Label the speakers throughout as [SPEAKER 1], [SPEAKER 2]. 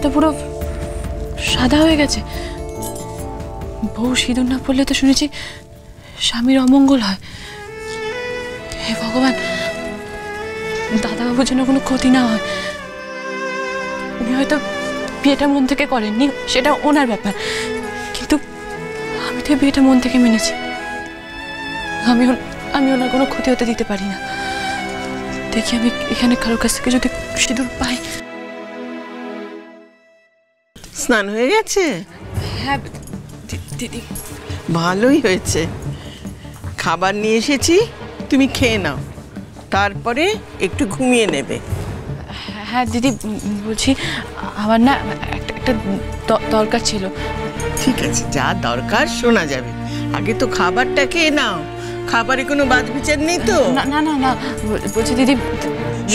[SPEAKER 1] তো পুরো সাদা হয়ে গেছে। বউ সিঁদুর না পড়লে তো শুনেছি স্বামীর অমঙ্গল হয়। হে ভগবান, দাদাবাবুর জন্য কোনো ক্ষতি না হয়। উনি হয়তো বিয়েটা মন থেকে করেননি, সেটা ওনার ব্যাপার, কিন্তু আমি তো বিয়েটা মন থেকে মেনেছি। আমি ওনার কোনো ক্ষতি হতে দিতে পারি না। দেখি আমি এখানে কারোর কাছ থেকে যদি সিঁদুর পাই।
[SPEAKER 2] স্নান হয়ে গেছে?
[SPEAKER 1] হ্যাঁ দিদি।
[SPEAKER 2] ভালোই হয়েছে। খাবার নিয়ে এসেছি, তুমি খেয়ে নাও, তারপরে একটু ঘুমিয়ে নেবে।
[SPEAKER 1] হ্যাঁ দিদি, বলছি আমার না একটা দরকার ছিল।
[SPEAKER 2] ঠিক আছে, যা দরকার শোনা যাবে, আগে তো খাবারটা খেয়ে নাও। খাবারে কোনো বাদ বিচার নেই তো?
[SPEAKER 1] না না না না, বলছি দিদি।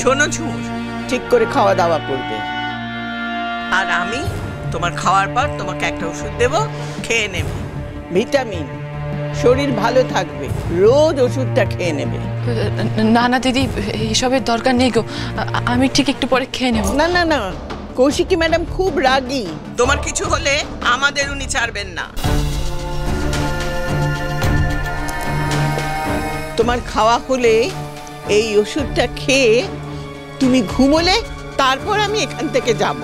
[SPEAKER 2] শোনো ঝুমুর, ঠিক করে খাওয়া দাওয়া করবে। আর আমি তোমার খাওয়ার পর তোমাকে একটা ওষুধ দেব, খেয়ে নেবে। ভিটামিন, শরীর ভালো থাকবে, রোজ ওষুধটা খেয়ে নেবে।
[SPEAKER 1] না না দিদি, এইসবের দরকার নেই গো, আমি ঠিক একটু পরে খেয়ে নেব।
[SPEAKER 2] না না না, কৌশিকী ম্যাডাম খুব রাগী, তোমার কিছু হলে আমাদের উনি ছাড়বেন না। তোমার খাওয়া হলে এই ওষুধটা খেয়ে তুমি ঘুমোলে, তারপর আমি এখান থেকে যাব।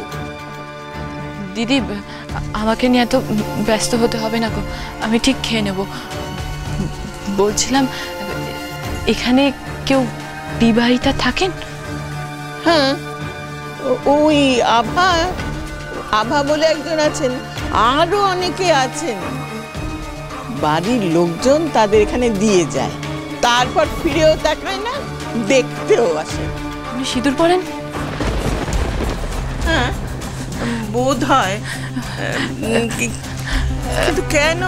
[SPEAKER 1] দিদি, আমাকে নিয়ে এত ব্যস্ত হতে হবে না গো, আমি ঠিক খেয়ে নেব। বলছিলাম, এখানে কেউ বিবাহিতা থাকেন?
[SPEAKER 2] হ্যাঁ, ওই আভা বলে একজন আছেন, আরো অনেকে আছেন। বাড়ির লোকজন তাদের এখানে দিয়ে যায়, তারপর ফিরেও তাকায় না, দেখতেও আসে।
[SPEAKER 1] উনি সিঁদুর পরেন?
[SPEAKER 2] হ্যাঁ, বোধ হয়। কিন্তু কেন?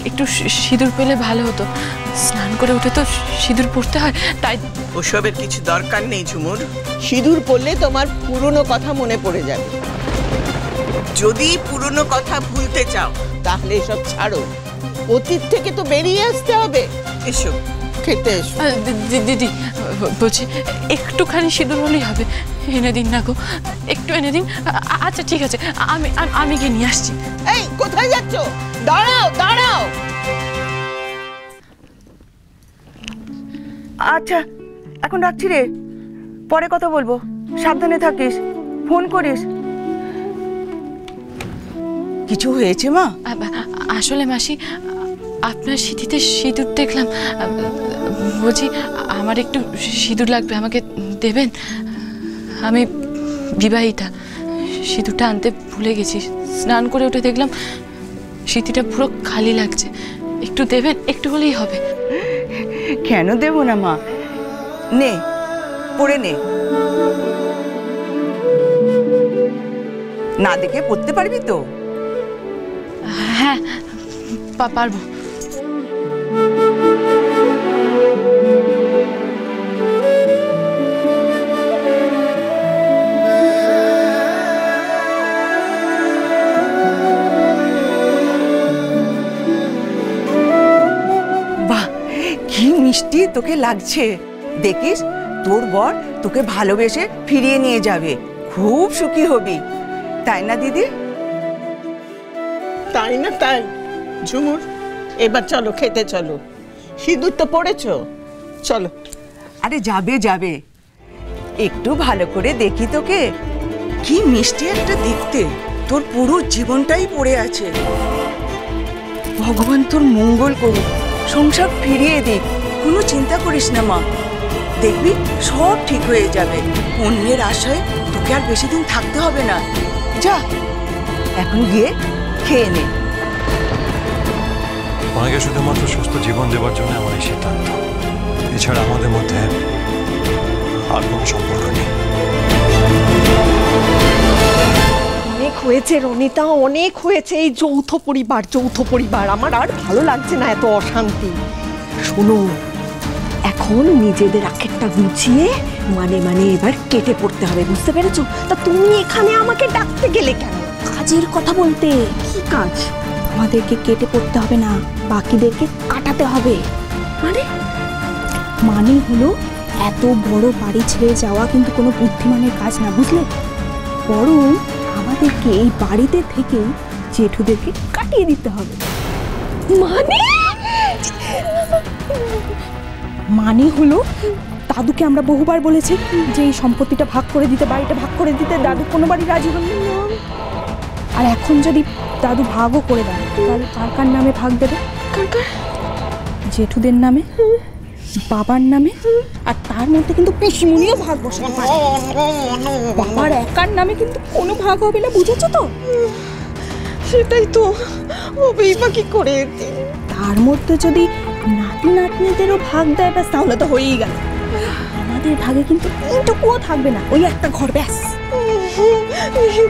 [SPEAKER 1] একটু সিঁদুর পেলে ভালো হতো, স্নান করে উঠে তো সিঁদুর পরতে হয়, তাই।
[SPEAKER 2] ওসবের কিছু দরকার নেই ঝুমুর, সিঁদুর পরলে তোমার পুরনো কথা মনে পড়ে যাবে। যদি পুরনো কথা ভুলতে চাও তাহলে এসব ছাড়ো, অতীত থেকে তো বেরিয়ে আসতে হবে। এসো খেতে এসো।
[SPEAKER 1] দিদি, বলছি একটুখানি সিঁদুর হলেই হবে, এনে দিন না গো, একটু এনে দিন। আচ্ছা ঠিক আছে, আমি গিয়ে নিয়ে আসছি।
[SPEAKER 2] এই কোথায় যাচ্ছ? দাঁড়াও দাঁড়াও।
[SPEAKER 3] আচ্ছা এখন রাখছি রে, পরে কথা বলবো, সাবধানে থাকিস, ফোন করিস। কিছু হয়েছে মা?
[SPEAKER 1] আসলে মাসি, আপনার সিঁথিতে সিঁদুর দেখলাম, বলছি আমার একটু সিঁদুর লাগবে, আমাকে দেবেন? আমি বিবাহিতা, সিঁদুরটা আনতে ভুলে গেছি, স্নান করে উঠে দেখলাম সিঁথিটা পুরো খালি লাগছে, একটু দেবেন? একটু হলেই হবে।
[SPEAKER 3] কেন দেব না মা, নে পড়ে নে। না দেখে পড়তে পারবি তো?
[SPEAKER 1] হ্যাঁ পারবো।
[SPEAKER 3] বাহ, কি মিষ্টি তোকে লাগছে, দেখিস তোর বর তোকে ভালোবেসে ফিরিয়ে নিয়ে যাবে, খুব সুখী হবি, তাই না দিদি?
[SPEAKER 2] তাই না তাই? ঝুমুর, এবার চলো খেতে চলো, সিঁদুর তো পড়েছো, চলো।
[SPEAKER 3] আরে যাবে যাবে, একটু ভালো করে দেখি তোকে, কি মিষ্টি একটা দেখতে, তোর পুরো জীবনটাই পড়ে আছে। ভগবান তোর মঙ্গল করুক, সংসার ফিরিয়ে দিক, কোনো চিন্তা করিস না মা, দেখবি সব ঠিক হয়ে যাবে। অন্যের আশায় তোকে আর বেশি দিন থাকতে হবে না, যা এখন গিয়ে খেয়ে নে।
[SPEAKER 4] ওনাকে শুধুমাত্র সুস্থ জীবন দেওয়ার জন্য আমার এই সিদ্ধান্ত, এছাড়া আমাদের মধ্যে আর কোনো সম্পর্ক নেই।
[SPEAKER 5] অনেক হয়েছে রনিতা, অনেক হয়েছে এই যৌথ পরিবার, আমার আর ভালো লাগছে না এত অশান্তি। শোনো, এখন নিজেদের আখেরটা গুছিয়ে মানে এবার কেটে পড়তে হবে, বুঝতে পেরেছো? তা তুমি এখানে আমাকে ডাকতে গেলে কেন?
[SPEAKER 6] কাজের কথা বলতে।
[SPEAKER 5] কি কাজ?
[SPEAKER 6] আমাদেরকে কেটে পড়তে হবে না, বাকিদেরকে কাটাতে হবে। মানে হলো এত বড় বাড়ি ছেড়ে যাওয়া কিন্তু কোনো বুদ্ধিমানের কাজ না, বুঝলে? বরং আমার আমাদেরকে এই বাড়িতে থেকেই জেঠুদেরকে কাটিয়ে দিতে হবে। মানে হলো দাদুকে আমরা বহুবার বলেছি যে এই সম্পত্তিটা ভাগ করে দিতে, বাড়িটা ভাগ করে দিতে, দাদু কোনোবারই রাজি হল না। আর এখন যদি দাদু ভাগও করে দেয় তাহলে কার কার নামে ভাগ দেবে? জেঠুদের নামে, বাবার নামে, আর তার মধ্যে কিন্তু পিসিমণিও ভাগ বসাতে পারে। বাবার একার নামে কিন্তু কোনো ভাগ হবে না, বুঝেছো তো?
[SPEAKER 5] সেটাই তো হবেই বা কি করে।
[SPEAKER 6] তার মধ্যে যদি নাতি নাতনিদেরও ভাগ দেয় ব্যাস, তাহলে তো হয়েই গেল। আমাদের ভাগে কিন্তু এইটুকুও থাকবে না, ওই একটা ঘর ব্যাস।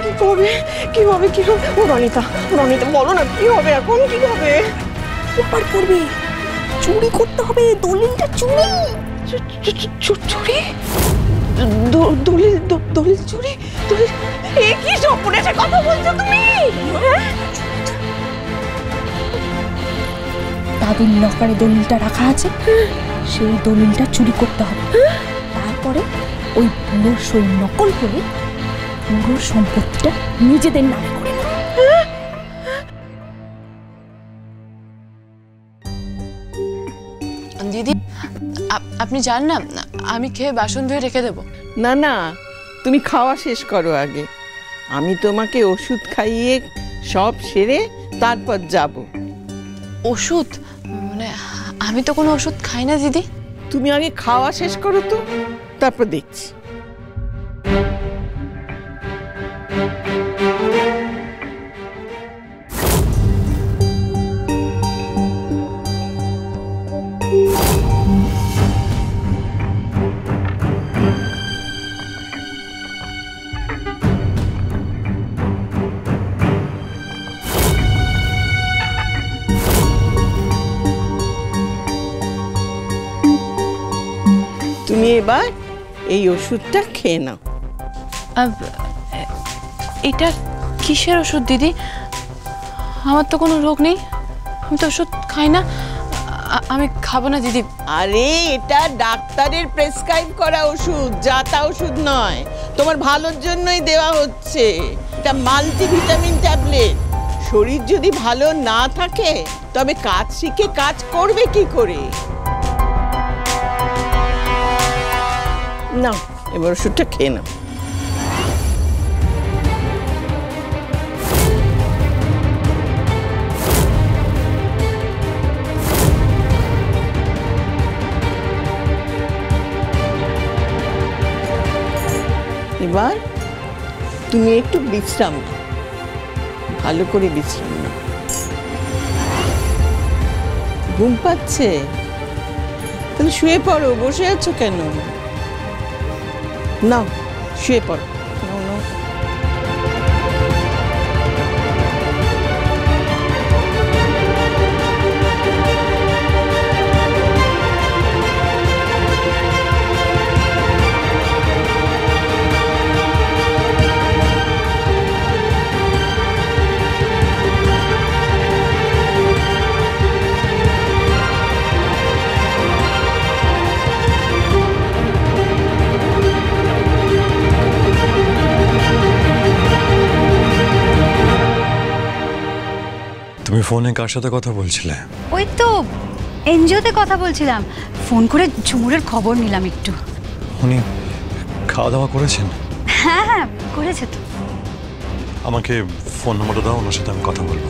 [SPEAKER 5] কি করবে, কি হবে, কি হবে? ও রনিতা, রনিতা বলো না কি হবে এখন, কি হবে?
[SPEAKER 6] ব্যাপার করবে, চুরি করতে হবে, দলিলটা চুরি।
[SPEAKER 5] চুরি? দলিল দলিল চুরি? দলিল? এ কি স্বপ্নের কথা বলছো তুমি?
[SPEAKER 6] দাদুর লকারে দলিলটা রাখা আছে, সেই দলিলটা চুরি করতে হবে। তারপরে ওই বুড়োর সই নকল করে পুরো সম্পত্তিটা নিজেদের নামে করে নেবে।
[SPEAKER 1] দিদি, আপনি যান না, আমি খেয়ে বাসন ধুয়ে রেখে দেবো।
[SPEAKER 2] না না, তুমি খাওয়া শেষ করো আগে। আমি তোমাকে ওষুধ খাইয়ে সব সেরে তারপর যাব।
[SPEAKER 1] ওষুধ? মানে আমি তো কোনো ওষুধ খাই না দিদি।
[SPEAKER 2] তুমি আগে খাওয়া শেষ করো তো, তারপর দেখছি। তুমি এবার এই ওষুধটা খেয়ে নাও।
[SPEAKER 1] এটা কিসের ওষুধ দিদি? আমার তো কোনো রোগ নেই, আমি তো ওষুধ খাই না। আমি খাবো না দিদি।
[SPEAKER 2] আরে এটা ডাক্তারের প্রেসক্রাইব করা ওষুধ, যা তা ওষুধ নয়। তোমার ভালোর জন্যই দেওয়া হচ্ছে। এটা মাল্টিভিটামিন ট্যাবলেট। শরীর যদি ভালো না থাকে তবে কাজ শিখে কাজ করবে কি করে? না, এবার ওষুধটা খেয়ে নাও। এবার তুমি একটু বিশ্রাম নাও, ভালো করে বিশ্রাম নাও। ঘুম পাচ্ছে? তাহলে শুয়ে পড়ো, বসে আছো কেন? নাও শুয়ে পড়ো। নাও নাও।
[SPEAKER 4] তুমি ফোনে কার সাথে কথা বলছিলে?
[SPEAKER 7] ওই তো এনজিওতে কথা বলছিলাম, ফোন করে ঝুমুরের খবর নিলাম একটু।
[SPEAKER 4] উনি খাওয়া দাওয়া করেছেন?
[SPEAKER 7] হ্যাঁ হ্যাঁ করেছে তো।
[SPEAKER 4] আমাকে ফোন নম্বরটা দাও, ওনার সাথে আমি কথা বলবো।